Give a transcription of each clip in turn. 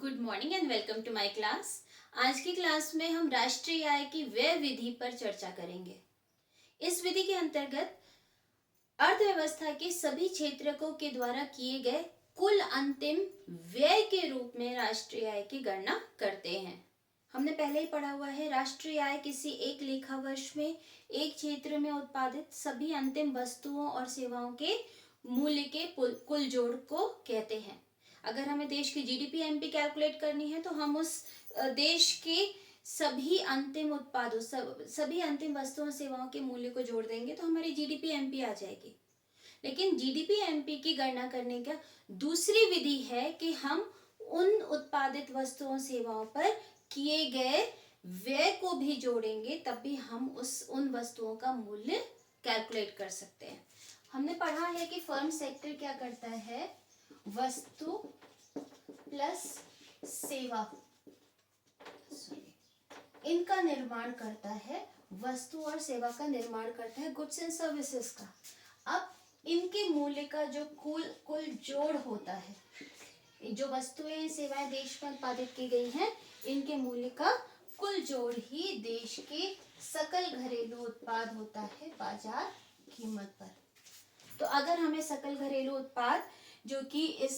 Good morning and welcome to my class. आज की class में हम राष्ट्रीय आय की व्यय विधि पर चर्चा करेंगे। इस विधि के अंतर्गत अर्थव्यवस्था के सभी क्षेत्रकों के द्वारा किए गए कुल अंतिम व्यय के रूप में राष्ट्रीय आय की गणना करते हैं। हमने पहले ही पढ़ा हुआ है, राष्ट्रीय आय किसी एक लेखा वर्ष में एक क्षेत्र में उत्पादित सभी अंतिम वस्तुओं और सेवाओं के मूल्य के कुल जोड़ को कहते हैं। अगर हमें देश की जीडीपी एमपी कैलकुलेट करनी है तो हम उस देश के सभी अंतिम उत्पादों सभी अंतिम वस्तुओं सेवाओं के मूल्य को जोड़ देंगे तो हमारी जीडीपी एमपी आ जाएगी। लेकिन जीडीपी एमपी की गणना करने का दूसरी विधि है कि हम उन उत्पादित वस्तुओं सेवाओं पर किए गए व्यय को भी जोड़ेंगे, तब भी हम उन वस्तुओं का मूल्य कैलकुलेट कर सकते हैं। हमने पढ़ा है कि फर्म सेक्टर क्या करता है, वस्तु प्लस सेवा इनका निर्माण करता है, वस्तु और सेवा का निर्माण करता है, गुड्स एंड सर्विसेज का। अब इनके मूल्य का जो कुल जोड़ होता है, जो वस्तुएं सेवाएं देश में उत्पादित की गई हैं, इनके मूल्य का कुल जोड़ ही देश के सकल घरेलू उत्पाद होता है बाजार कीमत पर। तो अगर हमें सकल घरेलू उत्पाद जो कि इस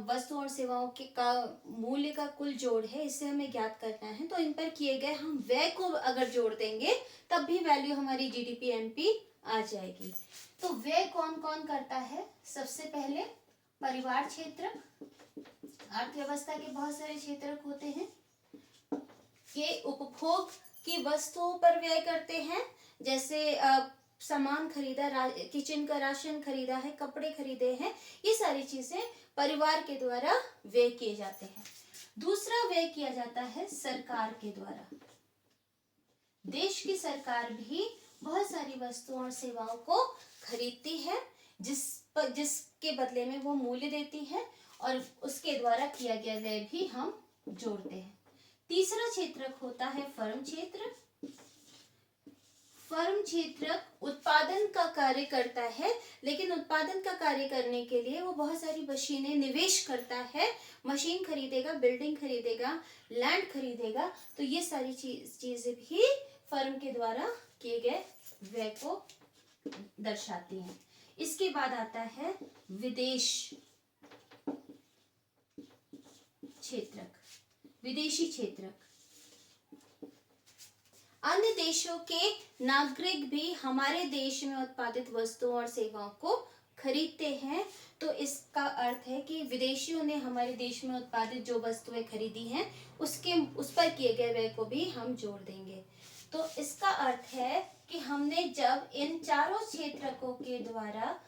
वस्तु और सेवाओं के का मूल्य का कुल जोड़ है, इसे हमें ज्ञात करना है, तो इन पर किए गए हम व्यय को अगर जोड़ देंगे तब भी वैल्यू हमारी जीडीपी एमपी आ जाएगी। तो व्यय कौन कौन करता है? सबसे पहले परिवार क्षेत्र। अर्थव्यवस्था के बहुत सारे क्षेत्रक होते हैं। ये उपभोग की वस्तुओं पर व्यय करते हैं, जैसे सामान खरीदा, किचन का राशन खरीदा है, कपड़े खरीदे हैं, ये सारी चीजें परिवार के द्वारा व्यय किए जाते हैं। दूसरा व्यय किया जाता है सरकार के द्वारा। देश की सरकार भी बहुत सारी वस्तुओं और सेवाओं को खरीदती है, जिसके बदले में वो मूल्य देती है, और उसके द्वारा किया गया व्यय भी हम जोड़ते हैं। तीसरा क्षेत्रक होता है फर्म क्षेत्र। फर्म क्षेत्रक उत्पादन का कार्य करता है, लेकिन उत्पादन का कार्य करने के लिए वो बहुत सारी मशीनें निवेश करता है। मशीन खरीदेगा, बिल्डिंग खरीदेगा, लैंड खरीदेगा, तो ये सारी चीजें भी फर्म के द्वारा किए गए व्यय को दर्शाती हैं। इसके बाद आता है विदेश क्षेत्रक, विदेशी क्षेत्रक। अन्य देशों के नागरिक भी हमारे देश में उत्पादित वस्तुओं और सेवाओं को खरीदते हैं, तो इसका अर्थ है कि विदेशियों ने हमारे देश में उत्पादित जो वस्तुएं खरीदी हैं उस पर किए गए व्यय को भी हम जोड़ देंगे। तो इसका अर्थ है कि हमने जब इन चारों क्षेत्रकों के द्वारा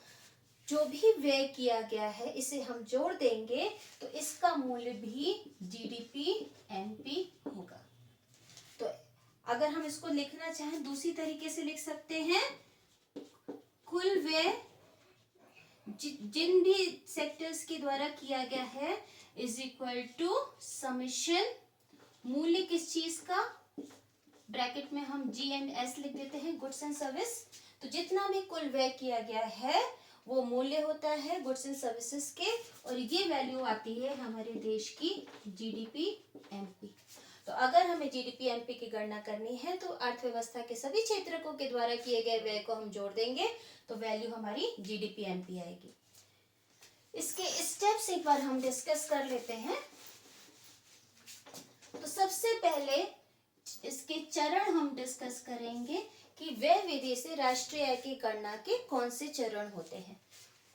जो भी व्यय किया गया है इसे हम जोड़ देंगे तो इसका मूल्य भी जीडीपी एमपी होगा। तो अगर हम इसको लिखना चाहें दूसरी तरीके से लिख सकते हैं, कुल व्यय जिन भी सेक्टर्स के द्वारा किया गया है इज इक्वल टू समेशन मूल्य किस चीज का, ब्रैकेट में हम जी एंड एस लिख देते हैं, गुड्स एंड सर्विस। तो जितना भी कुल व्यय किया गया है वो मूल्य होता है गुड्स एंड सर्विसेज के, और ये वैल्यू आती है हमारे देश की जीडीपी एमपी। तो अगर हमें जीडीपी एमपी की गणना करनी है तो अर्थव्यवस्था के सभी क्षेत्रकों के द्वारा किए गए व्यय को हम जोड़ देंगे तो वैल्यू हमारी जीडीपी एमपी आएगी। इसके स्टेप्स एक बार हम डिस्कस कर लेते हैं। तो सबसे पहले इसके चरण हम डिस्कस करेंगे कि व्यय विधि से राष्ट्रीय आय की गणना के कौन से चरण होते हैं।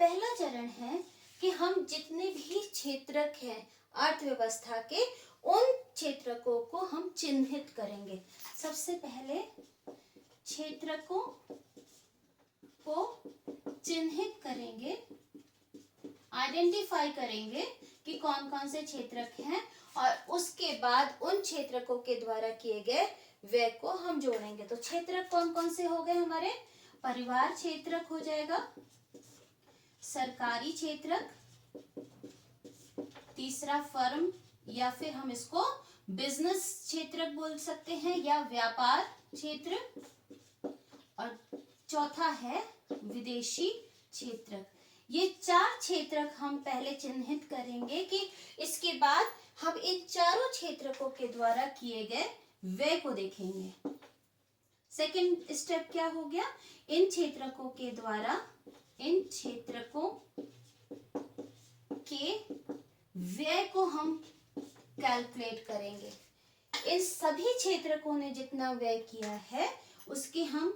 पहला चरण है कि हम जितने भी क्षेत्रक हैं अर्थव्यवस्था के, उन क्षेत्रकों को हम चिन्हित करेंगे। सबसे पहले क्षेत्रकों को चिन्हित करेंगे, आइडेंटिफाई करेंगे कि कौन कौन से क्षेत्रक हैं, और उसके बाद उन क्षेत्रकों के द्वारा किए गए व्यय को हम जोड़ेंगे। तो क्षेत्रक कौन कौन से हो गए हमारे? परिवार क्षेत्रक हो जाएगा, सरकारी क्षेत्रक, तीसरा फर्म या फिर हम इसको बिजनेस क्षेत्रक बोल सकते हैं या व्यापार क्षेत्र, और चौथा है विदेशी क्षेत्रक। ये चार क्षेत्रक हम पहले चिन्हित करेंगे कि इसके बाद हम इन चारों क्षेत्रकों के द्वारा किए गए व्यय को देखेंगे। सेकंड स्टेप क्या हो गया, इन क्षेत्रकों के द्वारा, इन क्षेत्रकों के व्यय को हम कैलकुलेट करेंगे। इन सभी क्षेत्रकों ने जितना व्यय किया है उसके हम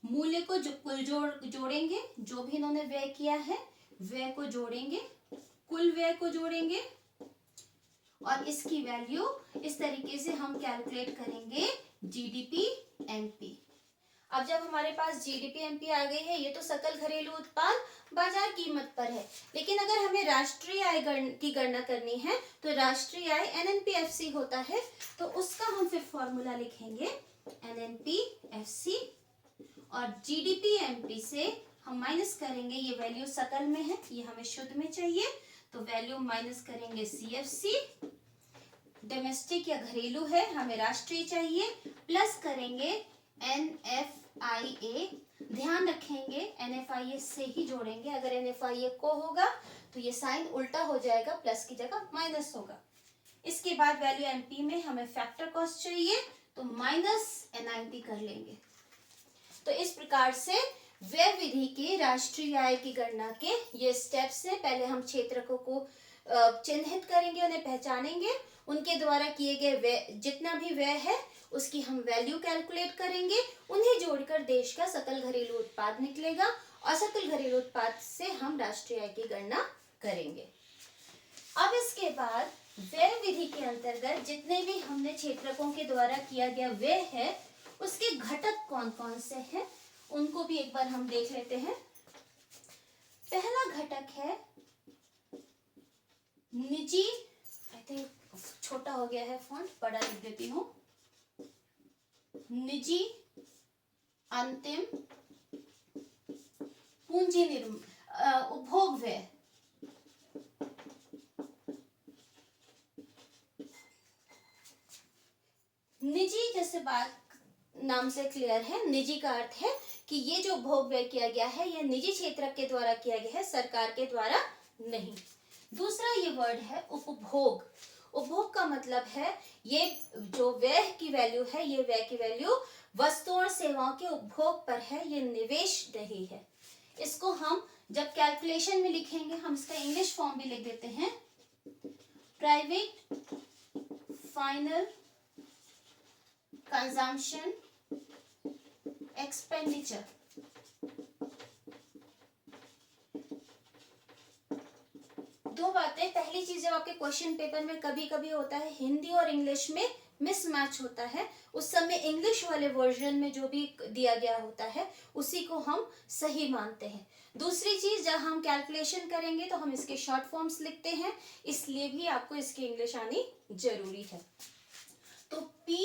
मूल्य को जो कुल जोड़ेंगे, जो भी इन्होंने व्यय किया है व्यय को जोड़ेंगे, कुल व्यय को जोड़ेंगे और इसकी वैल्यू इस तरीके से हम कैलकुलेट करेंगे जीडीपी एमपी। अब जब हमारे पास जीडीपी एमपी आ गई है, ये तो सकल घरेलू उत्पाद बाजार कीमत पर है, लेकिन अगर हमें राष्ट्रीय आय की गणना करनी है तो राष्ट्रीय आय एनएनपीएफसी होता है, तो उसका हम फिर फॉर्मूला लिखेंगे एनएनपीएफसी और जीडीपी एमपी से हम माइनस करेंगे, ये वैल्यू सकल में है, ये हमें शुद्ध में चाहिए, तो वैल्यू माइनस करेंगे सीएफसी, डोमेस्टिक या घरेलू है, हमें राष्ट्रीय चाहिए, प्लस करेंगे एनएफआईए। ध्यान रखेंगे एनएफआईए से ही जोड़ेंगे, अगर एनएफआईए को होगा तो ये साइन उल्टा हो जाएगा, प्लस की जगह माइनस होगा। इसके बाद वैल्यू एमपी में हमें फैक्टर कॉस्ट चाहिए, तो माइनस एनआईटी कर लेंगे। तो इस प्रकार से व्यय विधि के राष्ट्रीय आय की गणना के ये स्टेप्स हैं। पहले हम क्षेत्रकों को चिन्हित करेंगे, उन्हें पहचानेंगे, उनके द्वारा किए गए व्यय, जितना भी व्यय है उसकी हम वैल्यू कैलकुलेट करेंगे, उन्हें जोड़कर देश का सकल घरेलू उत्पाद निकलेगा और सकल घरेलू उत्पाद से हम राष्ट्रीय आय की गणना करेंगे। अब इसके बाद व्यय विधि के अंतर्गत जितने भी हमने क्षेत्रकों के द्वारा किया गया व्यय है उसके घटक कौन कौन से हैं उनको भी एक बार हम देख लेते हैं। पहला घटक है निजी, आई थिंक छोटा हो गया है फॉन्ट, बड़ा लिख देती हूँ, निजी अंतिम पूंजी उपभोग व्यय। निजी जैसे बात नाम से क्लियर है, निजी का अर्थ है कि ये जो उपभोग व्यय किया गया है यह निजी क्षेत्र के द्वारा किया गया है, सरकार के द्वारा नहीं। दूसरा ये वर्ड है उपभोग। उपभोग का मतलब है ये जो व्यय की वैल्यू है, ये व्यय की वैल्यू वस्तुओं और सेवाओं के उपभोग पर है, ये निवेश नहीं है। इसको हम जब कैलकुलेशन में लिखेंगे हम इसका इंग्लिश फॉर्म भी लिख देते हैं, प्राइवेट फाइनल कंजम्पशन एक्सपेंडिचर। दो बातें, पहली चीज जब आपके क्वेश्चन पेपर में कभी कभी होता है हिंदी और इंग्लिश में मिसमैच होता है, उस समय इंग्लिश वाले वर्जन में जो भी दिया गया होता है उसी को हम सही मानते हैं। दूसरी चीज, जब हम कैलकुलेशन करेंगे तो हम इसके शॉर्ट फॉर्म्स लिखते हैं, इसलिए भी आपको इसकी इंग्लिश आनी जरूरी है। तो P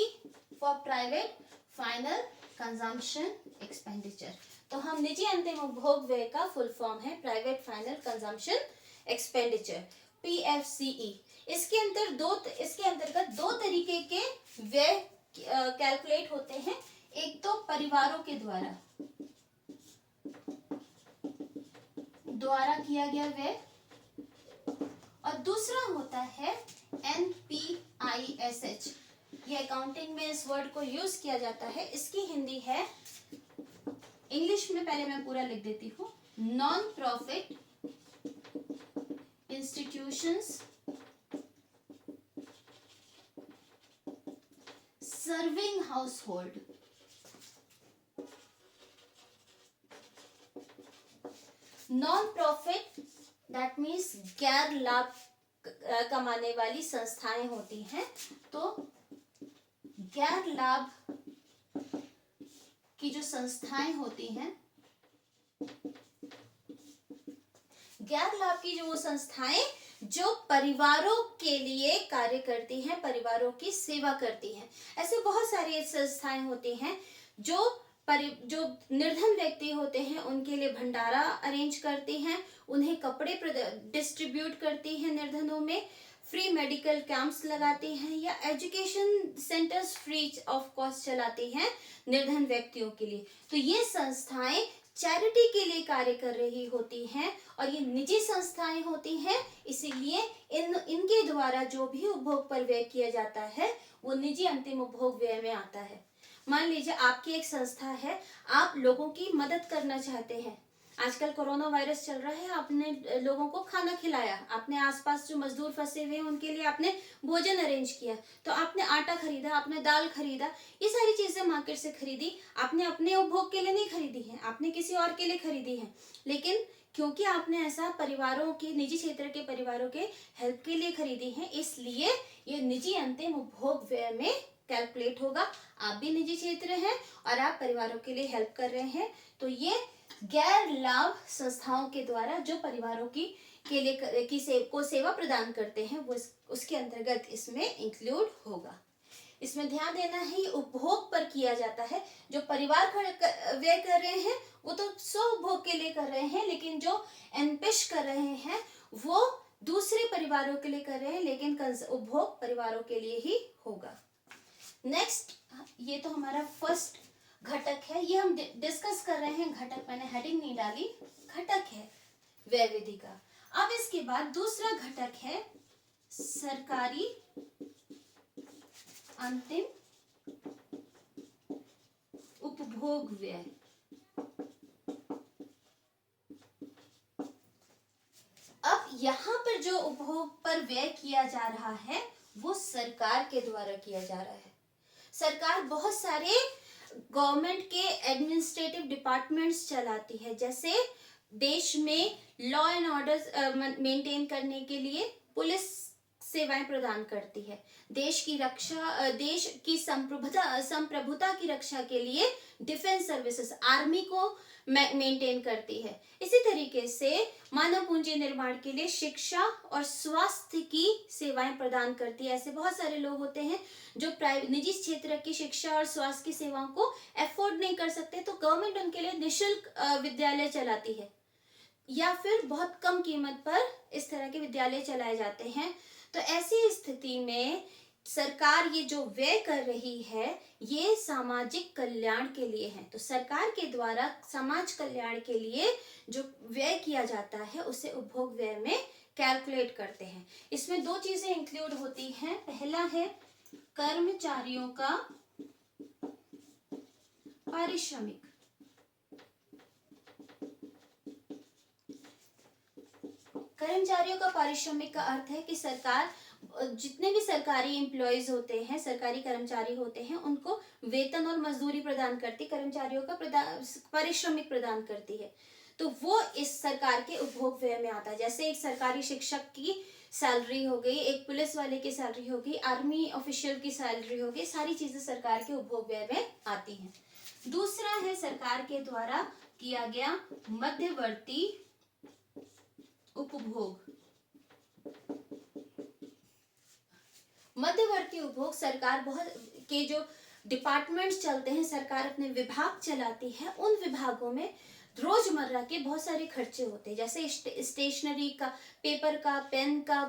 for private final consumption expenditure, तो हम निजी अंतिम उपभोग व्यय का फुल फॉर्म है private final consumption expenditure, PFCE। इसके अंतर्गत दो तरीके के व्यय कैलकुलेट होते हैं, एक तो परिवारों के द्वारा किया गया व्यय और दूसरा होता है NPISH। ये अकाउंटिंग में इस वर्ड को यूज किया जाता है, इसकी हिंदी है, इंग्लिश में पहले मैं पूरा लिख देती हूँ, non profit institutions serving household. Non profit that means गैर लाभ कमाने वाली संस्थाएं होती हैं, तो गैर लाभ की जो संस्थाएं होती हैं, गैर लाभ की जो संस्थाएं जो परिवारों के लिए कार्य करती हैं, परिवारों की सेवा करती हैं, ऐसे बहुत सारी संस्थाएं होती हैं जो निर्धन व्यक्ति होते हैं उनके लिए भंडारा अरेंज करती हैं, उन्हें कपड़े डिस्ट्रीब्यूट करती हैं, निर्धनों में फ्री मेडिकल कैंप्स लगाती हैं या education centres free of cost चलाती हैं निर्धन व्यक्तियों के लिए। तो ये संस्थाएं चैरिटी के लिए कार्य कर रही होती हैं और ये निजी संस्थाएं होती हैं, इसीलिए इनके द्वारा जो भी उपभोग पर व्यय किया जाता है वो निजी अंतिम उपभोग व्यय में आता है। मान लीजिए आपकी एक संस्था है, आप लोगों की मदद करना चाहते हैं। आजकल कोरोना वायरस चल रहा है, आपने लोगों को खाना खिलाया, आपने आसपास जो मजदूर फंसे हुए हैं उनके लिए आपने भोजन अरेंज किया, तो आपने आटा खरीदा, आपने दाल खरीदा, ये सारी चीजें मार्केट से खरीदी। आपने अपने उपभोग के लिए नहीं खरीदी है, आपने किसी और के लिए खरीदी है, लेकिन क्योंकि आपने ऐसा परिवारों के, निजी क्षेत्र के परिवारों के हेल्प के लिए खरीदी है, इसलिए ये निजी अंतिम उपभोग व्यय में कैलकुलेट होगा। आप भी निजी क्षेत्र हैं और आप परिवारों के लिए हेल्प कर रहे हैं, तो ये गैर लाभ संस्थाओं के द्वारा जो परिवारों की के लिए को सेवा प्रदान करते हैं वो उसके अंतर्गत इसमें इंक्लूड होगा। इसमें ध्यान देना है ये उपभोग पर किया जाता है। जो परिवार व्यय कर रहे हैं वो तो स्व उपभोग के लिए कर रहे हैं, लेकिन जो एनपिश कर रहे हैं वो दूसरे परिवारों के लिए कर रहे हैं, लेकिन उपभोग परिवारों के लिए ही होगा। नेक्स्ट, ये तो हमारा फर्स्ट घटक है, ये हम डिस्कस कर रहे हैं। घटक मैंने हेडिंग नहीं डाली, घटक है व्यय विधि का। अब इसके बाद दूसरा घटक है सरकारी अंतिम उपभोग व्यय। अब यहाँ पर जो उपभोग पर व्यय किया जा रहा है वो सरकार के द्वारा किया जा रहा है। सरकार बहुत सारे गवर्नमेंट के एडमिनिस्ट्रेटिव डिपार्टमेंट्स चलाती है, जैसे देश में लॉ एंड ऑर्डर मेंटेन करने के लिए पुलिस सेवाएं प्रदान करती है, देश की रक्षा, देश की संप्रभुता की रक्षा के लिए डिफेंस सर्विसेज आर्मी को मेंटेन करती है। इसी तरीके से मानव पूंजी निर्माण के लिए शिक्षा और स्वास्थ्य की सेवाएं प्रदान करती है। ऐसे बहुत सारे लोग होते हैं जो निजी क्षेत्र की शिक्षा और स्वास्थ्य की सेवाओं को अफोर्ड नहीं कर सकते, तो गवर्नमेंट उनके लिए निःशुल्क विद्यालय चलाती है या फिर बहुत कम कीमत पर इस तरह के विद्यालय चलाए जाते हैं। तो ऐसी स्थिति में सरकार ये जो व्यय कर रही है ये सामाजिक कल्याण के लिए है। तो सरकार के द्वारा समाज कल्याण के लिए जो व्यय किया जाता है उसे उपभोग व्यय में कैलकुलेट करते हैं। इसमें दो चीजें इंक्लूड होती हैं। पहला है कर्मचारियों का पारिश्रमिक। कर्मचारियों का पारिश्रमिक का अर्थ है कि सरकार, जितने भी सरकारी एम्प्लॉयज होते हैं, सरकारी कर्मचारी होते हैं, उनको वेतन और मजदूरी प्रदान करती, कर्मचारियों का पारिश्रमिक प्रदान करती है। तो वो इस सरकार के उपभोग व्यय में आता है। जैसे एक सरकारी शिक्षक की सैलरी हो गई, एक पुलिस वाले की सैलरी हो गई, आर्मी ऑफिशियल की सैलरी हो गई, सारी चीजें सरकार के उपभोग व्यय में आती हैं। दूसरा है सरकार के द्वारा किया गया मध्यवर्ती उपभोग। मध्यवर्ती उपभोग सरकार बहुत के जो डिपार्टमेंट्स चलते हैं, सरकार अपने विभाग चलाती है, उन विभागों में रोजमर्रा के बहुत सारे खर्चे होते हैं, जैसे स्टेशनरी का, पेपर का, पेन का,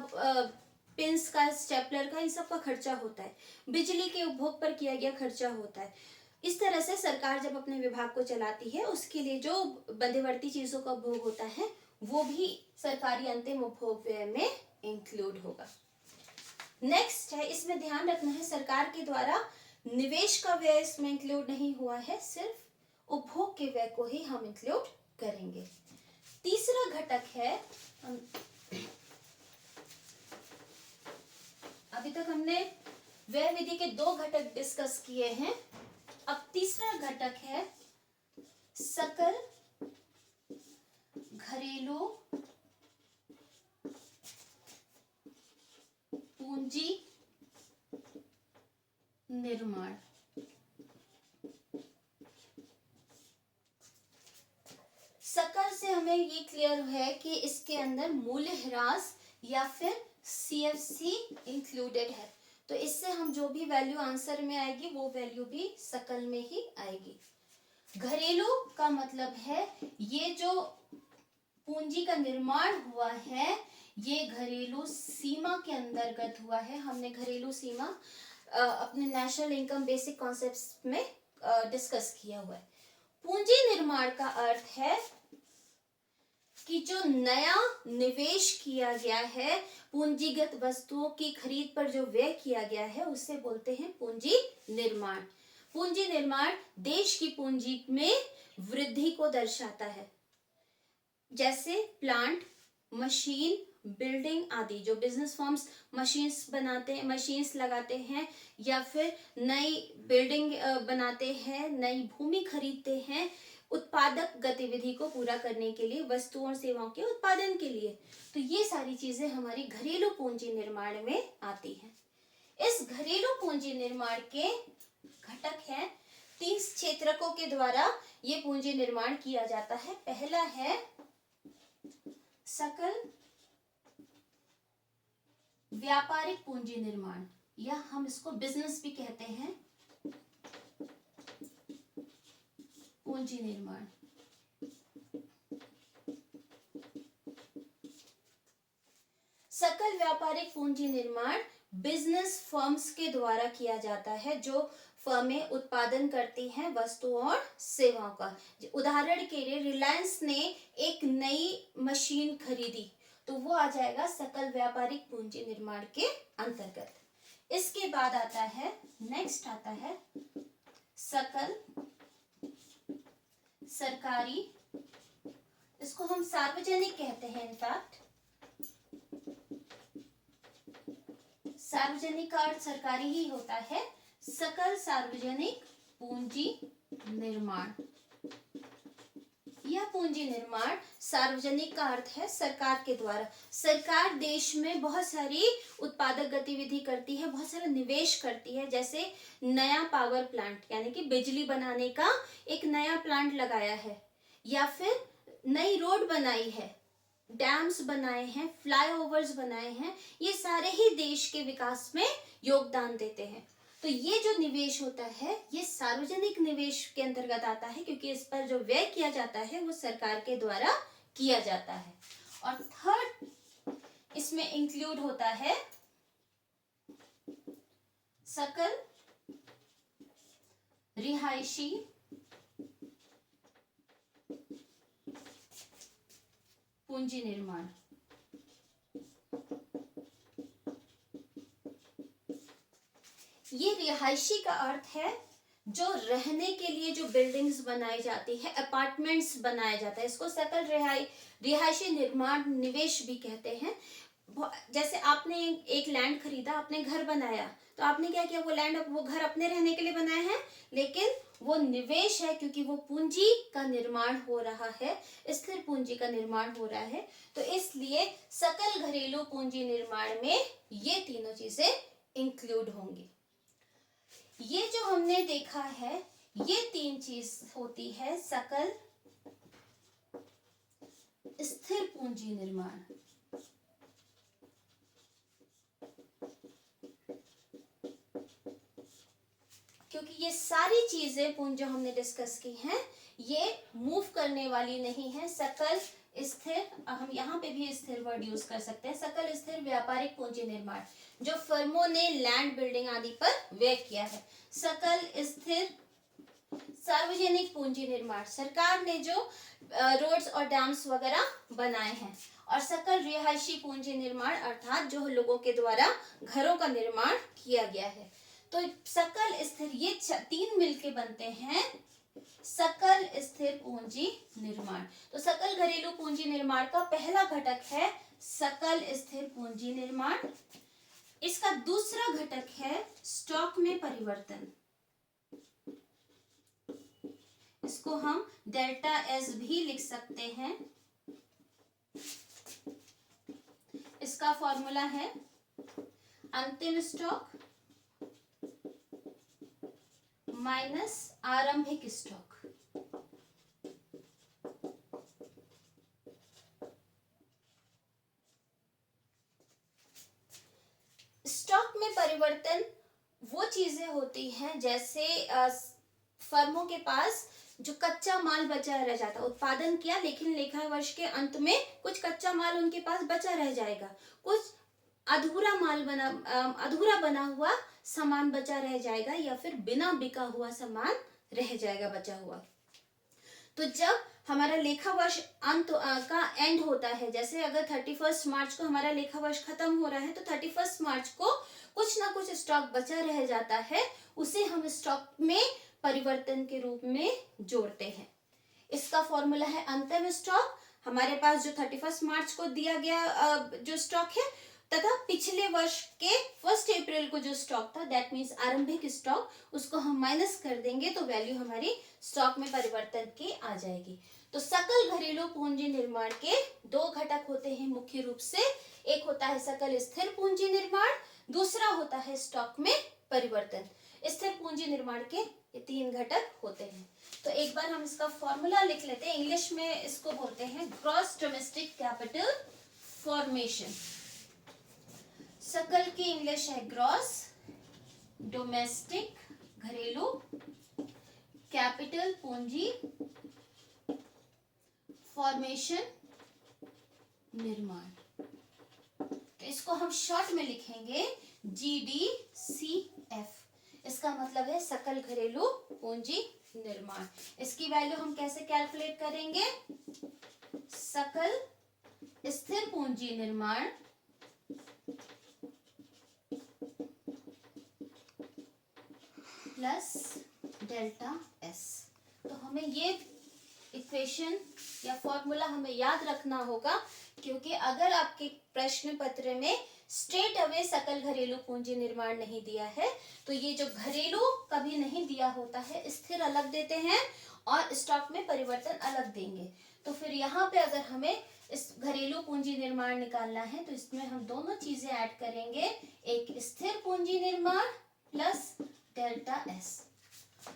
पेन्स का, स्टेपलर का, इन सब का खर्चा होता है। बिजली के उपभोग पर किया गया खर्चा होता है। इस तरह से सरकार जब अपने विभाग को चलाती है उसके लिए जो मध्यवर्ती चीजों का उपभोग होता है वो भी सरकारी अंतिम उपभोग व्यय में इंक्लूड होगा। नेक्स्ट है, इसमें ध्यान रखना है सरकार के द्वारा निवेश का व्यय इसमें इंक्लूड नहीं हुआ है, सिर्फ उपभोग के व्यय को ही हम इंक्लूड करेंगे। तीसरा घटक है, अभी तक हमने व्यय विधि के दो घटक डिस्कस किए हैं, अब तीसरा घटक है सकल घरेलू पूंजी निर्माण। सकल से हमें ये क्लियर है कि इसके अंदर मूल्यह्रास या फिर CFC इंक्लूडेड है, तो इससे हम जो भी वैल्यू आंसर में आएगी वो वैल्यू भी सकल में ही आएगी। घरेलू का मतलब है ये जो पूंजी का निर्माण हुआ है ये घरेलू सीमा के अंतर्गत हुआ है। हमने घरेलू सीमा अपने नेशनल इनकम बेसिक कॉन्सेप्ट्स में डिस्कस किया हुआ है। पूंजी निर्माण का अर्थ है कि जो नया निवेश किया गया है, पूंजीगत वस्तुओं की खरीद पर जो व्यय किया गया है, उसे बोलते हैं पूंजी निर्माण। पूंजी निर्माण देश की पूंजी में वृद्धि को दर्शाता है। जैसे प्लांट, मशीन, बिल्डिंग आदि, जो बिजनेस फर्म्स मशीन्स बनाते हैं, मशीन्स लगाते हैं, या फिर नई बिल्डिंग बनाते हैं, नई भूमि खरीदते हैं, उत्पादक गतिविधि को पूरा करने के लिए, वस्तुओं और सेवाओं के उत्पादन के लिए। तो ये सारी चीजें हमारी घरेलू पूंजी निर्माण में आती हैं। इस घरेलू पूंजी निर्माण के घटक हैं, 30 क्षेत्रकों के द्वारा ये पूंजी निर्माण किया जाता है। पहला है सकल व्यापारिक पूंजी निर्माण, या हम इसको बिजनेस भी कहते हैं, पूंजी निर्माण। सकल व्यापारिक पूंजी निर्माण बिजनेस फर्म्स के द्वारा किया जाता है, जो फर्में उत्पादन करती हैं वस्तुओं और सेवाओं का। उदाहरण के लिए रिलायंस ने एक नई मशीन खरीदी, तो वो आ जाएगा सकल व्यापारिक पूंजी निर्माण के अंतर्गत। इसके बाद आता है, नेक्स्ट आता है सकल सरकारी, इसको हम सार्वजनिक कहते हैं। इनफैक्ट सार्वजनिक का अर्थ सरकारी ही होता है। सकल सार्वजनिक पूंजी निर्माण, यह पूंजी निर्माण सार्वजनिक का अर्थ है सरकार के द्वारा। सरकार देश में बहुत सारी उत्पादक गतिविधि करती है, बहुत सारा निवेश करती है। जैसे नया पावर प्लांट, यानी कि बिजली बनाने का एक नया प्लांट लगाया है, या फिर नई रोड बनाई है, डैम्स बनाए हैं, फ्लाईओवर्स बनाए हैं, ये सारे ही देश के विकास में योगदान देते हैं। तो ये जो निवेश होता है, ये सार्वजनिक निवेश के अंतर्गत आता है, क्योंकि इस पर जो व्यय किया जाता है वो सरकार के द्वारा किया जाता है। और थर्ड इसमें इंक्लूड होता है सकल रिहायशी पूंजी निर्माण। ये रिहायशी का अर्थ है जो रहने के लिए जो बिल्डिंग्स बनाई जाती है, अपार्टमेंट्स बनाया जाता है, इसको सकल रिहायशी निर्माण निवेश भी कहते हैं। जैसे आपने एक लैंड खरीदा, आपने घर बनाया, तो आपने क्या किया, वो लैंड, वो घर अपने रहने के लिए बनाया है, लेकिन वो निवेश है, क्योंकि वो पूंजी का निर्माण हो रहा है, स्थिर पूंजी का निर्माण हो रहा है। तो इसलिए सकल घरेलू पूंजी निर्माण में ये तीनों चीजें इंक्लूड होंगी। ये जो हमने देखा है, ये तीन चीज होती है सकल स्थिर पूंजी निर्माण। क्योंकि ये सारी चीजें जो हमने डिस्कस की हैं, ये मूव करने वाली नहीं है। सकल स्थिर, हम यहाँ पे भी स्थिर वर्ड यूज कर सकते हैं, सकल स्थिर व्यापारिक पूंजी निर्माण, जो फर्मों ने लैंड, बिल्डिंग आदि पर व्यय किया है। सकल स्थिर सार्वजनिक पूंजी निर्माण, सरकार ने जो रोड्स और डैम्स वगैरह बनाए हैं। और सकल रिहायशी पूंजी निर्माण, अर्थात जो लोगों के द्वारा घरों का निर्माण किया गया है। तो सकल स्थिर, ये तीन मिलके बनते हैं सकल स्थिर पूंजी निर्माण। तो सकल घरेलू पूंजी निर्माण का पहला घटक है सकल स्थिर पूंजी निर्माण। इसका दूसरा घटक है स्टॉक में परिवर्तन, इसको हम डेल्टा एस भी लिख सकते हैं। इसका फॉर्मूला है अंतिम स्टॉक माइनस आरंभिक स्टॉक। स्टॉक में परिवर्तन वो चीजें होती हैं, जैसे फर्मों के पास जो कच्चा माल बचा रह जाता, उत्पादन किया लेकिन लेखा वर्ष के अंत में कुछ कच्चा माल उनके पास बचा रह जाएगा, कुछ अधूरा बना हुआ सामान बचा रह जाएगा, या फिर बिना बिका हुआ सामान रह जाएगा बचा हुआ। तो जब हमारा लेखा वर्ष अंत का एंड होता है, जैसे अगर 31 मार्च को हमारा लेखा वर्ष खत्म हो रहा है, तो 31 मार्च को कुछ ना कुछ स्टॉक बचा रह जाता है, उसे हम स्टॉक में परिवर्तन के रूप में जोड़ते हैं। इसका फॉर्मूला है अंतिम स्टॉक। हमारे पास जो 31 मार्च को दिया गया जो स्टॉक है, तथा पिछले वर्ष के 1 अप्रैल को जो स्टॉक था, दैट मीन्स आरंभिक स्टॉक, उसको हम माइनस कर देंगे तो वैल्यू हमारी स्टॉक में परिवर्तन की आ जाएगी। तो सकल घरेलू पूंजी निर्माण के 2 घटक होते हैं मुख्य रूप से। एक होता है सकल स्थिर पूंजी निर्माण, दूसरा होता है स्टॉक में परिवर्तन। स्थिर पूंजी निर्माण के ये 3 घटक होते हैं। तो एक बार हम इसका फॉर्मूला लिख लेते हैं। इंग्लिश में इसको बोलते हैं ग्रॉस डोमेस्टिक कैपिटल फॉर्मेशन। सकल की इंग्लिश है ग्रॉस डोमेस्टिक, घरेलू, कैपिटल पूंजी, फॉर्मेशन निर्माण। तो इसको हम शॉर्ट में लिखेंगे GDCF। इसका मतलब है सकल घरेलू पूंजी निर्माण। इसकी वैल्यू हम कैसे कैलकुलेट करेंगे? सकल स्थिर पूंजी निर्माण प्लस डेल्टा S। तो हमें ये इक्वेशन या फॉर्मूला हमें याद रखना होगा, क्योंकि अगर आपके प्रश्न पत्र में स्ट्रेट अवे सकल घरेलू पूंजी निर्माण नहीं दिया है, तो ये जो घरेलू कभी नहीं दिया होता है, स्थिर अलग देते हैं और स्टॉक में परिवर्तन अलग देंगे। तो फिर यहाँ पे अगर हमें इस घरेलू पूंजी निर्माण निकालना है, तो इसमें हम दोनों चीजें ऐड करेंगे, एक स्थिर पूंजी निर्माण प्लस डेल्टा S।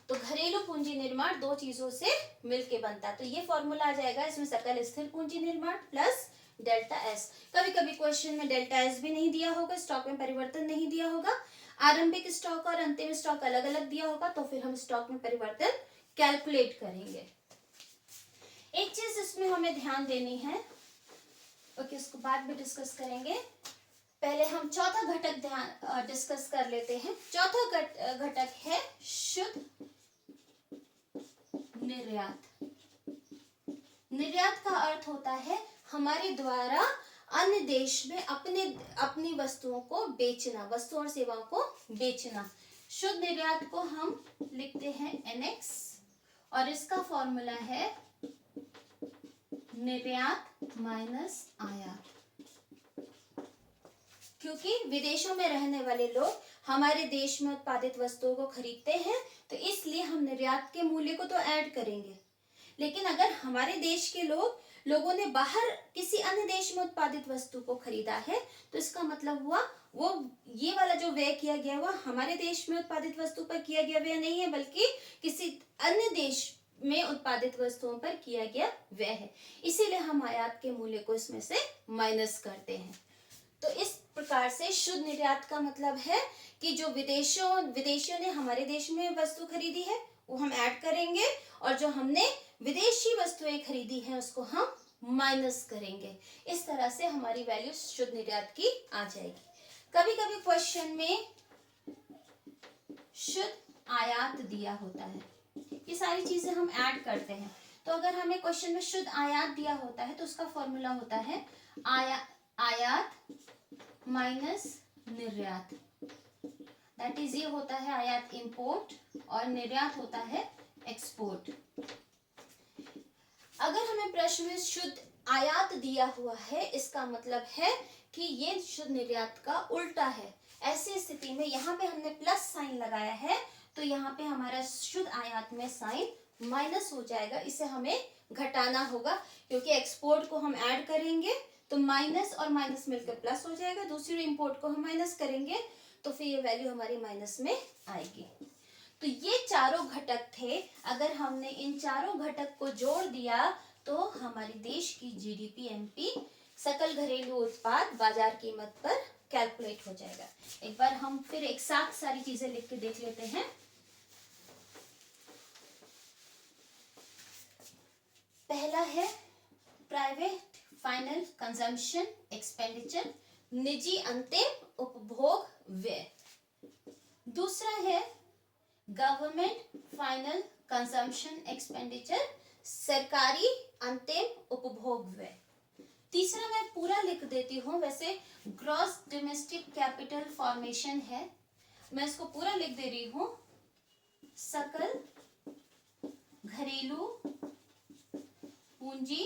तो घरेलू पूंजी निर्माण 2 चीजों से मिलके बनता है। तो ये फॉर्मूला आ जाएगा, इसमें सकल स्थिर पूंजी निर्माण प्लस डेल्टा S। कभी कभी क्वेश्चन में डेल्टा S भी नहीं दिया होगा, स्टॉक में परिवर्तन नहीं दिया होगा, आरंभिक स्टॉक और अंतिम स्टॉक अलग अलग दिया होगा, तो फिर हम स्टॉक में परिवर्तन कैलकुलेट करेंगे। एक चीज इसमें हमें ध्यान देनी है, ओके, उसको बाद में डिस्कस करेंगे। पहले हम चौथा घटक डिस्कस कर लेते हैं। चौथा घटक है शुद्ध निर्यात। निर्यात का अर्थ होता है हमारे द्वारा अन्य देश में अपनी वस्तुओं को बेचना, वस्तु और सेवाओं को बेचना। शुद्ध निर्यात को हम लिखते हैं NX, और इसका फॉर्मूला है निर्यात माइनस आयात। क्योंकि विदेशों में रहने वाले लोग हमारे देश में उत्पादित वस्तुओं को खरीदते हैं, तो इसलिए हम निर्यात के मूल्य को तो ऐड करेंगे। लेकिन अगर हमारे देश के लोगों ने बाहर किसी अन्य देश में उत्पादित वस्तु को खरीदा है, तो इसका मतलब हुआ वो ये वाला जो व्यय किया गया वो हमारे देश में उत्पादित वस्तु पर किया गया व्यय नहीं है, बल्कि किसी अन्य देश में उत्पादित वस्तुओं पर किया गया व्यय है। इसीलिए हम आयात के मूल्य को इसमें से माइनस करते हैं। तो इस प्रकार से शुद्ध निर्यात का मतलब है कि जो विदेशियों ने हमारे देश में वस्तु खरीदी है वो हम ऐड करेंगे, और जो हमने विदेशी वस्तुएं खरीदी हैं उसको हम माइनस करेंगे। इस तरह से हमारी वैल्यू शुद्ध निर्यात की आ जाएगी। कभी कभी क्वेश्चन में शुद्ध आयात दिया होता है, ये सारी चीजें हम ऐड करते हैं। तो अगर हमें क्वेश्चन में शुद्ध आयात दिया होता है, तो उसका फॉर्मूला होता है आयात माइनस निर्यात, दैट इज, ये होता है आयात इंपोर्ट और निर्यात होता है एक्सपोर्ट। अगर हमें प्रश्न में शुद्ध आयात दिया हुआ है, इसका मतलब है कि ये शुद्ध निर्यात का उल्टा है। ऐसी स्थिति में यहाँ पे हमने प्लस साइन लगाया है, तो यहाँ पे हमारा शुद्ध आयात में साइन माइनस हो जाएगा। इसे हमें घटाना होगा, क्योंकि एक्सपोर्ट को हम ऐड करेंगे तो माइनस और माइनस मिलकर प्लस हो जाएगा, दूसरी इंपोर्ट को हम माइनस करेंगे तो फिर ये वैल्यू हमारी माइनस में आएगी। तो ये चारों घटक थे। अगर हमने इन चारों घटक को जोड़ दिया तो हमारे देश की GDP MP, सकल घरेलू उत्पाद, बाजार कीमत पर कैलकुलेट हो जाएगा। एक बार हम फिर एक साथ सारी चीजें लिख के देख लेते हैं। पहला है प्राइवेट फाइनल कंजम्पशन एक्सपेंडिचर, निजी अंतिम उपभोग व्यय। दूसरा है गवर्नमेंट फाइनल कंजम्पशन एक्सपेंडिचर, सरकारी अंतिम उपभोग व्यय। तीसरा मैं पूरा लिख देती हूँ, वैसे ग्रॉस डोमेस्टिक कैपिटल फॉर्मेशन है, मैं इसको पूरा लिख दे रही हूँ, सकल घरेलू पूंजी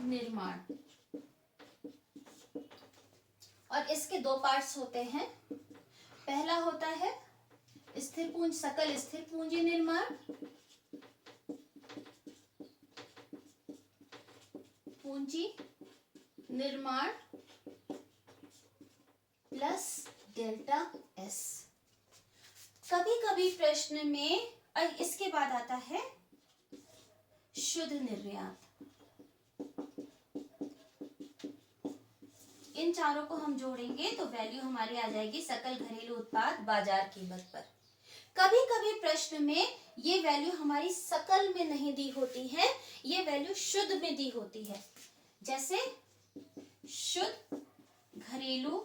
निर्माण। और इसके दो पार्ट्स होते हैं। पहला होता है स्थिर पूंजी, सकल स्थिर पूंजी निर्माण, पूंजी निर्माण प्लस डेल्टा एस। कभी कभी प्रश्न में और इसके बाद आता है शुद्ध निर्यात। इन चारों को हम जोड़ेंगे तो वैल्यू हमारी आ जाएगी सकल घरेलू उत्पाद बाजार कीमत पर। कभी कभी प्रश्न में ये वैल्यू हमारी सकल में नहीं दी होती है, ये वैल्यू शुद्ध में दी होती है। जैसे शुद्ध घरेलू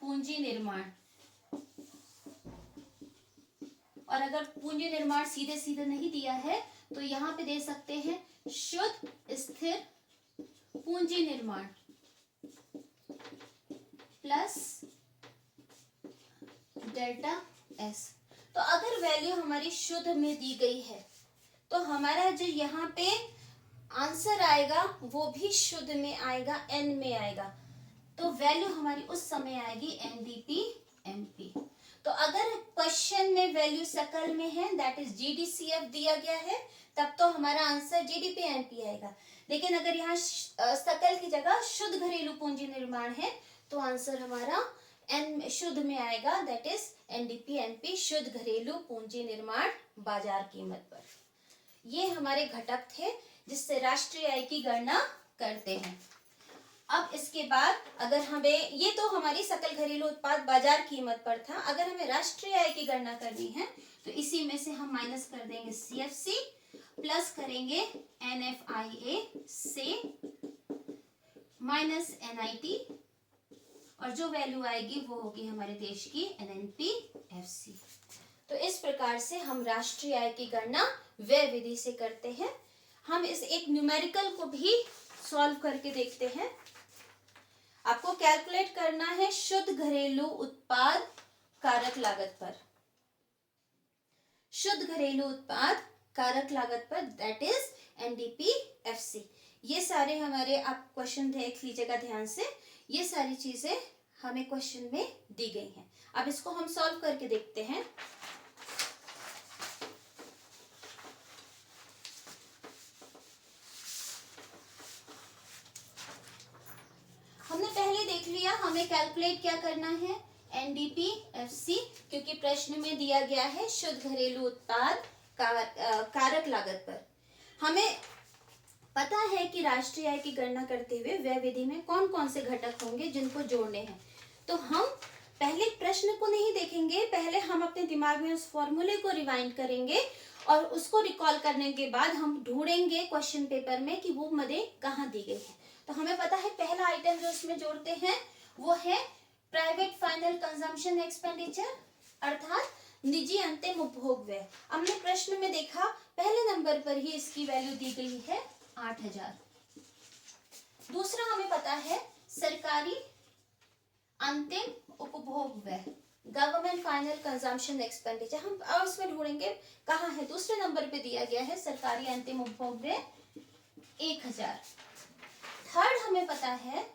पूंजी निर्माण, और अगर पूंजी निर्माण सीधे सीधे नहीं दिया है तो यहाँ पे दे सकते हैं शुद्ध स्थिर पूंजी निर्माण प्लस डेल्टा एस। तो अगर वैल्यू हमारी शुद्ध में दी गई है तो हमारा जो यहाँ पे आंसर आएगा वो भी शुद्ध में आएगा, एन में आएगा, तो वैल्यू हमारी उस समय आएगी एनडीपी एमपी। तो अगर क्वेश्चन में वैल्यू सकल में है, दैट इज जीडीसीएफ दिया गया है, तब तो हमारा आंसर जीडीपी एमपी आएगा। लेकिन अगर यहाँ सकल की जगह शुद्ध घरेलू पूंजी निर्माण है तो आंसर हमारा एन शुद्ध में आएगा, दैट इज एनडीपी एमपी, शुद्ध घरेलू पूंजी निर्माण बाजार कीमत पर। ये हमारे घटक थे जिससे राष्ट्रीय आय की गणना करते हैं। अब इसके बाद अगर हमें, ये तो हमारी सकल घरेलू उत्पाद बाजार कीमत पर था, अगर हमें राष्ट्रीय आय की गणना करनी है तो इसी में से हम माइनस कर देंगे सीएफसी, प्लस करेंगे एनएफआईए से माइनस एनआईटी, और जो वैल्यू आएगी वो होगी हमारे देश की एनएनपीएफसी। तो इस प्रकार से हम राष्ट्रीय आय की गणना व्यय विधि से करते हैं। हम इस एक न्यूमेरिकल को भी सॉल्व करके देखते हैं। आपको कैलकुलेट करना है शुद्ध घरेलू उत्पाद कारक लागत पर, शुद्ध घरेलू उत्पाद कारक लागत पर, दैट इज एनडीपीएफसी। ये सारे हमारे, आप क्वेश्चन देख लीजिएगा ध्यान से, ये सारी चीजें हमें क्वेश्चन में दी गई हैं। अब इसको हम सॉल्व करके देखते हैं। हमने पहले देख लिया हमें कैलकुलेट क्या करना है, एनडीपीएफसी, क्योंकि प्रश्न में दिया गया है शुद्ध घरेलू उत्पाद कारक लागत पर। हमें पता है कि राष्ट्रीय आय की गणना करते हुए व्यय विधि में कौन कौन से घटक होंगे जिनको जोड़ने हैं। तो हम पहले प्रश्न को नहीं देखेंगे, पहले हम अपने दिमाग में उस फॉर्मूले को रिवाइंड करेंगे और उसको रिकॉल करने के बाद हम ढूंढेंगे क्वेश्चन पेपर में कि वो मदे कहाँ दी गई है। तो हमें पता है पहला आइटम जो उसमें जोड़ते हैं वो है प्राइवेट फाइनल कंजम्पशन एक्सपेंडिचर, अर्थात निजी अंतिम उपभोग व्यय। हमने प्रश्न में देखा पहले नंबर पर ही इसकी वैल्यू दी गई है 8000। दूसरा हमें पता है सरकारी अंतिम उपभोग व्यय, गवर्नमेंट फाइनल कंजम्पशन एक्सपेंडिचर। हम अब इसमें ढूंढेंगे कहाँ है, दूसरे नंबर पे दिया गया है सरकारी अंतिम उपभोग व्यय 1000। थर्ड हमें पता है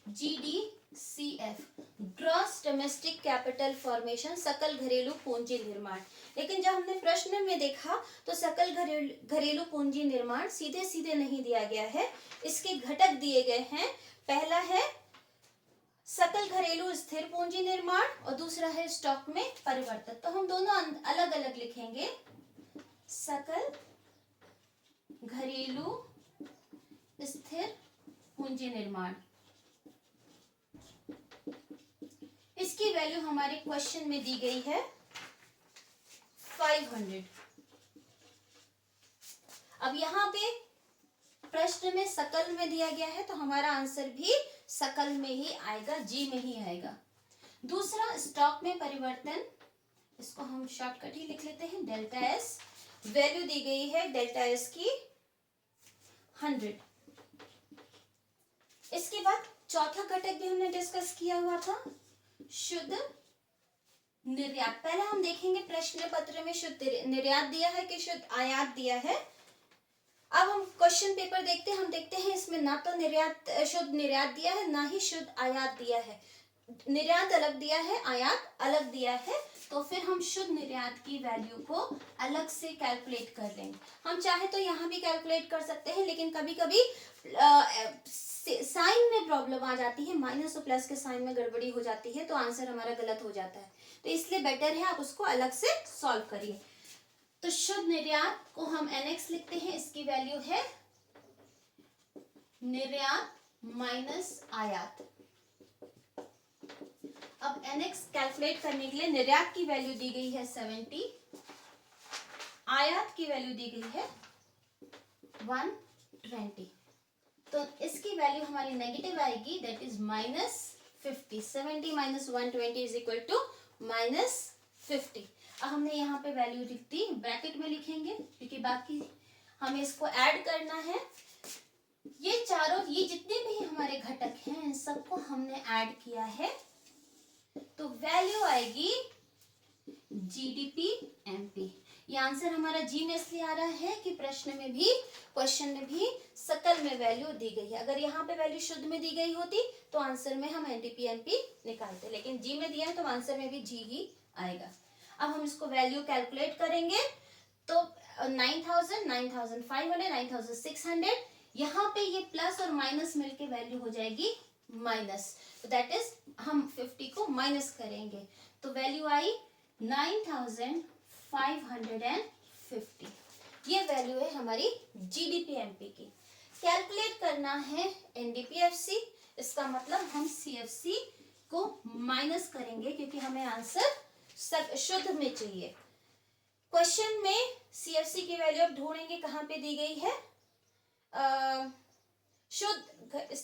जीडीसीएफ, ग्रॉस डोमेस्टिक कैपिटल फॉर्मेशन, सकल घरेलू पूंजी निर्माण। लेकिन जब हमने प्रश्न में देखा तो सकल घरेलू पूंजी निर्माण सीधे सीधे नहीं दिया गया है, इसके घटक दिए गए हैं। पहला है सकल घरेलू स्थिर पूंजी निर्माण और दूसरा है स्टॉक में परिवर्तन। तो हम दोनों अलग अलग लिखेंगे, सकल घरेलू स्थिर पूंजी निर्माण। इसकी वैल्यू हमारे क्वेश्चन में दी गई है 500। अब यहाँ पे प्रश्न में सकल में दिया गया है तो हमारा आंसर भी सकल में ही आएगा, जी में ही आएगा। दूसरा स्टॉक में परिवर्तन, इसको हम शॉर्टकट ही लिख लेते हैं, डेल्टा एस। वैल्यू दी गई है डेल्टा एस की 100। इसके बाद चौथा घटक भी हमने डिस्कस किया हुआ था, शुद्ध निर्यात। पहले हम देखेंगे प्रश्न पत्र में शुद्ध निर्यात दिया है कि शुद्ध आयात दिया है। अब हम क्वेश्चन पेपर देखते हैं, हम देखते हैं इसमें ना तो निर्यात शुद्ध निर्यात दिया है, ना ही शुद्ध आयात दिया है। निर्यात अलग दिया है, आयात अलग दिया है, तो फिर हम शुद्ध निर्यात की वैल्यू को अलग से कैलकुलेट कर लेंगे। हम चाहे तो यहाँ भी कैलकुलेट कर सकते हैं, लेकिन कभी कभी साइन में प्रॉब्लम आ जाती है, माइनस और प्लस के साइन में गड़बड़ी हो जाती है, तो आंसर हमारा गलत हो जाता है। तो इसलिए बेटर है आप उसको अलग से सॉल्व करिए। तो शुद्ध निर्यात को हम NX लिखते हैं, इसकी वैल्यू है निर्यात माइनस आयात। अब NX कैलकुलेट करने के लिए निर्यात की वैल्यू दी गई है 70, आयात की वैल्यू दी गई है 120, तो इसकी वैल्यू हमारी नेगेटिव आएगी, that is -50। 70 minus 120 is equal to -50। अब हमने यहाँ पे वैल्यू लिख दी, ब्रैकेट में लिखेंगे क्योंकि बाकी हमें इसको ऐड करना है। ये चारों, ये जितने भी हमारे घटक हैं, इन सबको हमने ऐड किया है, तो वैल्यू आएगी GDP MP। ये आंसर हमारा जी में इसलिए आ रहा है कि प्रश्न में भी, क्वेश्चन में भी सकल में वैल्यू दी गई है। अगर यहाँ पे वैल्यू शुद्ध में दी गई होती तो आंसर में हम NDP MP निकालते, लेकिन जी में दिया है तो आंसर में भी जी ही आएगा। अब हम इसको वैल्यू कैलकुलेट करेंगे, तो 9000, 9500, 9600, यहाँ पे ये प्लस और माइनस मिलके वैल्यू हो जाएगी माइनस, तो दैट इज हम 50 को माइनस करेंगे, तो वैल्यू आई 9550। ये वैल्यू है हमारी GDP MP की। कैलकुलेट करना है NDP FC, इसका मतलब हम CFC को माइनस करेंगे क्योंकि हमें आंसर सब शुद्ध में चाहिए। क्वेश्चन में CFC की वैल्यू अब ढूंढेंगे, कहाँ पे दी गई है, शुद्ध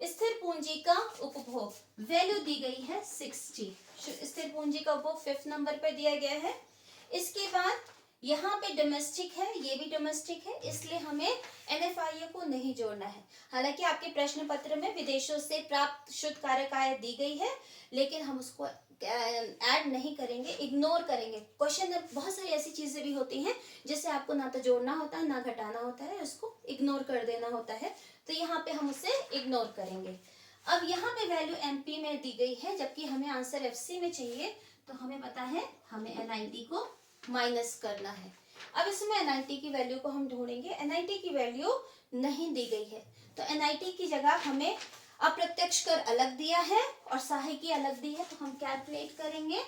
स्थिर पूंजी का उपभोग, वैल्यू दी गई है 60। स्थिर पूंजी का उपभोग 5th नंबर पे दिया गया है। इसके बाद यहाँ पे डोमेस्टिक है, ये भी डोमेस्टिक है, इसलिए हमें NFIA को नहीं जोड़ना है। हालांकि आपके प्रश्न पत्र में विदेशों से प्राप्त शुद्ध कारक आय दी गई है, लेकिन हम उसको ऐड नहीं करेंगे, इग्नोर करेंगे। क्वेश्चन में बहुत सारी ऐसी चीजें भी होती हैं जिसे आपको ना तो जोड़ना होता है ना घटाना होता है, उसको इग्नोर कर देना होता है, तो यहाँ पे हम उसे इग्नोर करेंगे। अब यहाँ पे वैल्यू MP में दी गई है, जबकि हमें आंसर FC में चाहिए, तो हमें पता है हमें NIT को माइनस करना है। अब इसमें NIT की वैल्यू को हम ढूंढेंगे, NIT की वैल्यू नहीं दी गई है, तो NIT की जगह हमें अप्रत्यक्ष कर अलग दिया है और सहायकी अलग दी है, तो हम कैलकुलेट करेंगे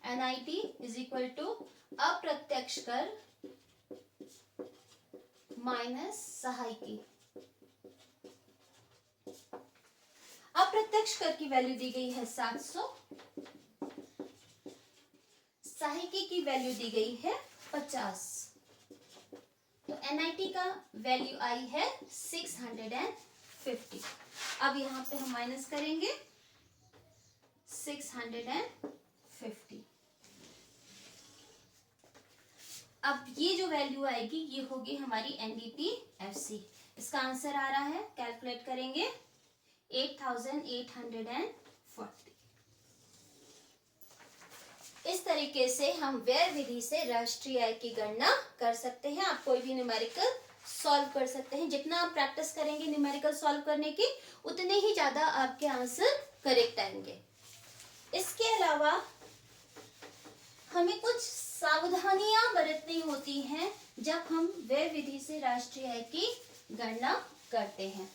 NIT इज इक्वल टू अप्रत्यक्ष कर माइनस सहायकी। अप्रत्यक्ष कर की वैल्यू दी गई है 700, सहायकी की वैल्यू दी गई है 50, तो NIT का वैल्यू आई है 650। अब यहाँ पे हम माइनस करेंगे 650। अब ये जो वैल्यू आएगी ये होगी हमारी NDP FC। इसका आंसर आ रहा है, कैलकुलेट करेंगे 8840। इस तरीके से हम व्यय विधि से राष्ट्रीय आय की गणना कर सकते हैं। आप कोई भी न्यूमेरिकल सॉल्व कर सकते हैं। जितना आप प्रैक्टिस करेंगे न्यूमेरिकल सॉल्व करने की, उतने ही ज्यादा आपके आंसर करेक्ट आएंगे। इसके अलावा हमें कुछ सावधानियां बरतनी होती हैं जब हम व्यय विधि से राष्ट्रीय आय की गणना करते हैं,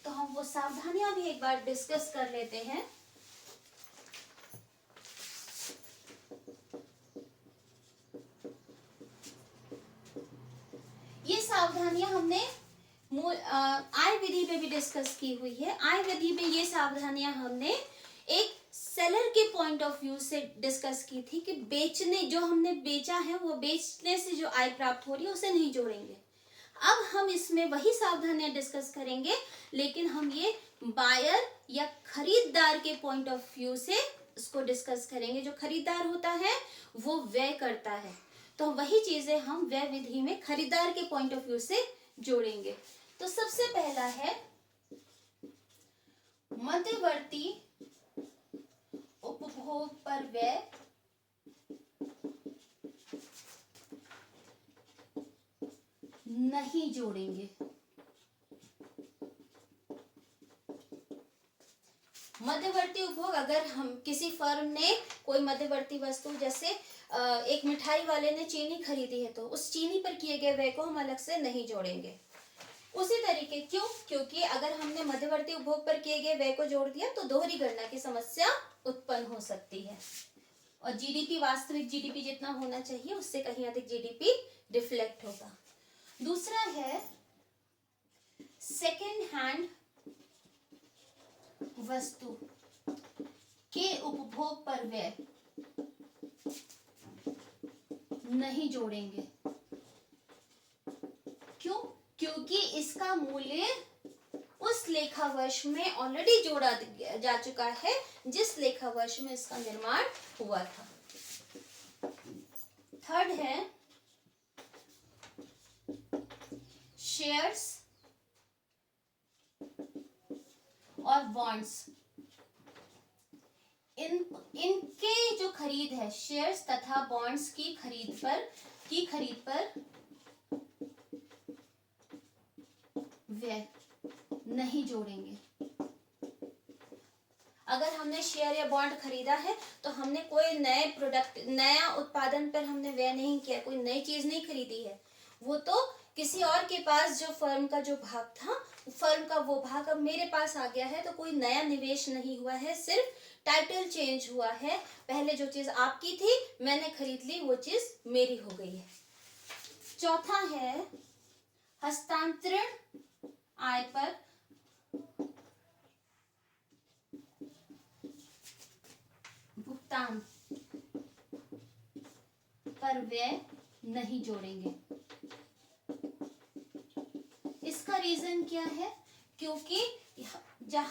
तो हम वो सावधानियां भी एक बार डिस्कस कर लेते हैं। ये सावधानियां हमने आय विधि में भी डिस्कस की हुई है। आय विधि में ये सावधानियां हमने एक सेलर के पॉइंट ऑफ व्यू से डिस्कस की थी कि बेचने, जो हमने बेचा है वो बेचने से जो आय प्राप्त हो रही है उसे नहीं जोड़ेंगे। अब हम इसमें वही सावधानियां डिस्कस करेंगे, लेकिन हम ये बायर या खरीदार के पॉइंट ऑफ व्यू से इसको डिस्कस करेंगे। जो खरीदार होता है वो व्यय करता है, तो वही चीजें हम व्यय विधि में खरीदार के पॉइंट ऑफ व्यू से जोड़ेंगे। तो सबसे पहला है मध्यवर्ती उपभोग पर व्यय नहीं जोड़ेंगे। मध्यवर्ती उपभोग, अगर हम किसी फर्म ने कोई मध्यवर्ती वस्तु, जैसे एक मिठाई वाले ने चीनी खरीदी है, तो उस चीनी पर किए गए व्यय को हम अलग से नहीं जोड़ेंगे। उसी तरीके क्योंकि अगर हमने मध्यवर्ती उपभोग पर किए गए व्यय को जोड़ दिया तो दोहरी गणना की समस्या उत्पन्न हो सकती है, और जीडीपी, वास्तविक जीडीपी जितना होना चाहिए उससे कहीं अधिक जीडीपी रिफ्लेक्ट होगा। दूसरा है सेकेंड हैंड वस्तु के उपभोग पर व्यय नहीं जोड़ेंगे। क्यों? क्योंकि इसका मूल्य उस लेखा वर्ष में ऑलरेडी जोड़ा जा चुका है जिस लेखा वर्ष में इसका निर्माण हुआ था। थर्ड है शेयर्स और बॉन्ड्स। इनके जो खरीद है, शेयर्स तथा बॉन्ड्स की खरीद पर व्यय नहीं जोड़ेंगे। अगर हमने शेयर या बॉन्ड खरीदा है तो हमने कोई नए प्रोडक्ट, नया उत्पादन पर हमने व्यय नहीं किया, कोई नई चीज नहीं खरीदी है। वो तो किसी और के पास जो फर्म का जो भाग था, फर्म का वो भाग अब मेरे पास आ गया है, तो कोई नया निवेश नहीं हुआ है, सिर्फ टाइटल चेंज हुआ है। पहले जो चीज आपकी थी मैंने खरीद ली, वो चीज मेरी हो गई है। चौथा है हस्तांतरण आय पर भुगतान पर व्यय नहीं जोड़ेंगे। इसका रीजन क्या है? क्योंकि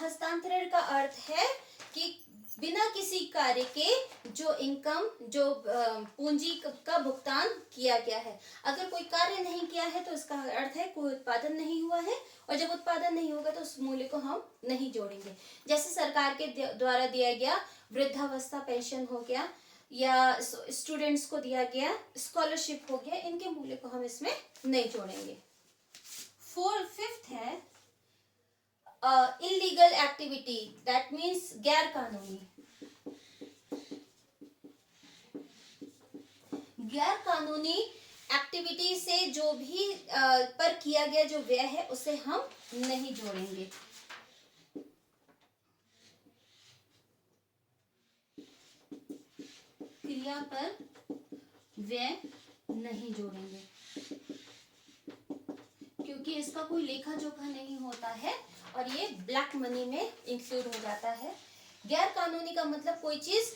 हस्तांतरण का अर्थ है कि बिना किसी कार्य के जो इनकम, जो पूंजी का भुगतान किया गया है। अगर कोई कार्य नहीं किया है तो इसका अर्थ है कोई उत्पादन नहीं हुआ है, और जब उत्पादन नहीं होगा तो उस मूल्य को हम नहीं जोड़ेंगे। जैसे सरकार के द्वारा दिया गया वृद्धावस्था पेंशन हो गया, या स्टूडेंट्स को दिया गया स्कॉलरशिप हो गया, इनके मूल्य को हम इसमें नहीं जोड़ेंगे। फिफ्थ है इलीगल एक्टिविटी, दैट मीन्स गैर कानूनी। गैर कानूनी एक्टिविटी से जो भी पर किया गया जो व्यय है उसे हम नहीं जोड़ेंगे। क्रिया पर व्यय नहीं जोड़ेंगे क्योंकि इसका कोई लेखा जोखा नहीं होता है और ये ब्लैक मनी में इंक्लूड हो जाता है। गैर कानूनी का मतलब कोई चीज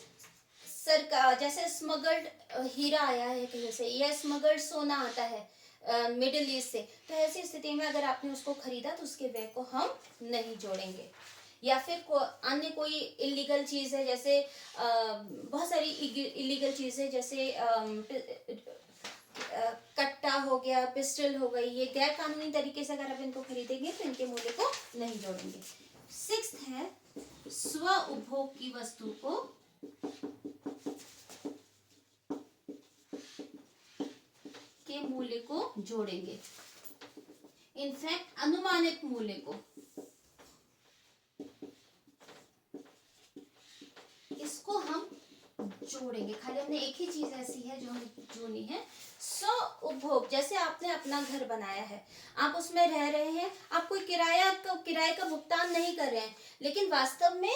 सरकार, जैसे स्मगल्ड हीरा आया है कहीं से, या स्मगल्ड सोना आता है मिडिल ईस्ट से, तो ऐसी स्थिति में अगर आपने उसको खरीदा तो उसके व्यय को हम नहीं जोड़ेंगे। या फिर अन्य कोई इलीगल चीज है, जैसे बहुत सारी इलीगल चीज है, जैसे कट्टा हो गया, पिस्टल हो गई, ये गैर कानूनी तरीके से अगर आप इनको खरीदेंगे तो इनके मूल्य को नहीं जोड़ेंगे। सिक्स्थ है स्व उपभोग की वस्तु को के मूल्य को जोड़ेंगे। इनफैक्ट अनुमानित मूल्य को, इसको हम जोड़ेंगे। खाली हमने एक ही चीज ऐसी है जो हम जोड़नी है। स्व उपभोग, जैसे आपने अपना घर बनाया है, आप उसमें रह रहे हैं, आप कोई किराए का भुगतान नहीं कर रहे हैं, लेकिन वास्तव में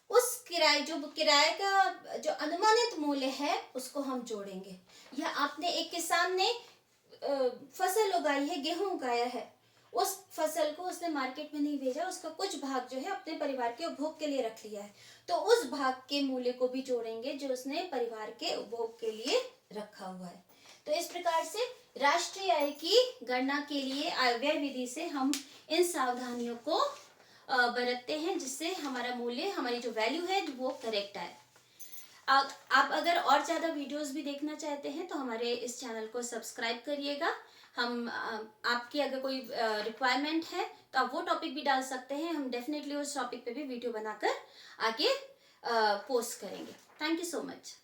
उस किराए का जो अनुमानित मूल्य है उसको हम जोड़ेंगे। या आपने एक किसान ने फसल उगाई है, गेहूं उगाया है, उस फसल को उसने मार्केट में नहीं भेजा, उसका कुछ भाग जो है अपने परिवार के उपभोग के लिए रख लिया है, तो उस भाग के मूल्य को भी जोड़ेंगे जो उसने परिवार के उपभोग के लिए रखा हुआ है। तो इस प्रकार से राष्ट्रीय आय की गणना के लिए व्यय विधि से हम इन सावधानियों को बरतते हैं, जिससे हमारा मूल्य, हमारी जो वैल्यू है वो करेक्ट आए। आप अगर और ज़्यादा वीडियोस भी देखना चाहते हैं तो हमारे इस चैनल को सब्सक्राइब करिएगा। हम आपकी अगर कोई रिक्वायरमेंट है तो आप वो टॉपिक भी डाल सकते हैं, हम डेफिनेटली उस टॉपिक पे भी वीडियो बनाकर आगे पोस्ट करेंगे। Thank you so much.